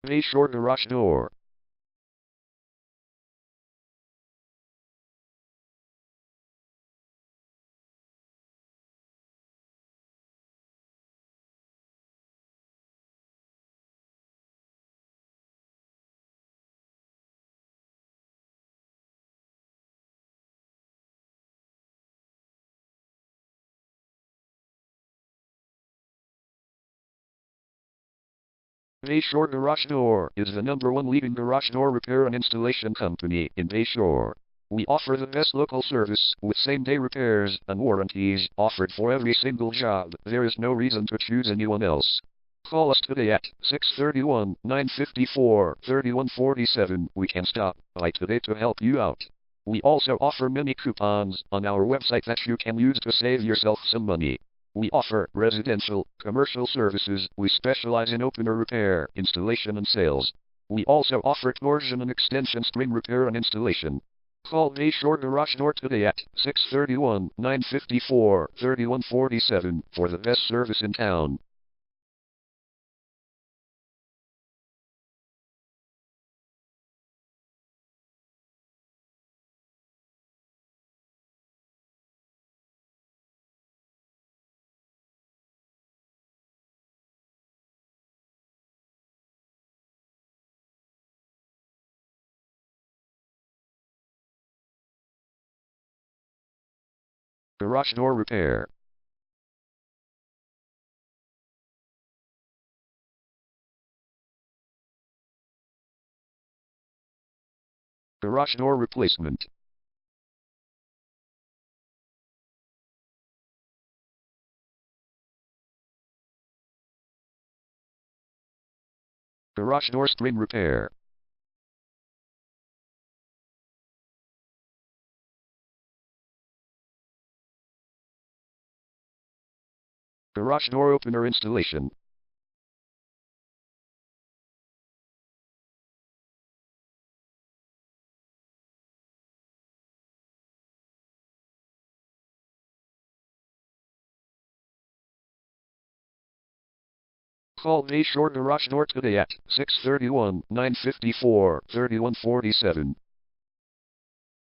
Bayshore Garage Door. Bayshore Garage Door is the #1 leading garage door repair and installation company in Bayshore. We offer the best local service with same-day repairs and warranties offered for every single job. There is no reason to choose anyone else. Call us today at 631-954-3147. We can stop by today to help you out. We also offer many coupons on our website that you can use to save yourself some money. We offer residential, commercial services. We specialize in opener repair, installation and sales. We also offer torsion and extension string repair and installation. Call Bayshore Garage Door today at 631-954-3147 for the best service in town. Garage door repair. Garage door replacement. Garage door string repair. Garage door opener installation. Call Bayshore Garage Door today at 631-954-3147.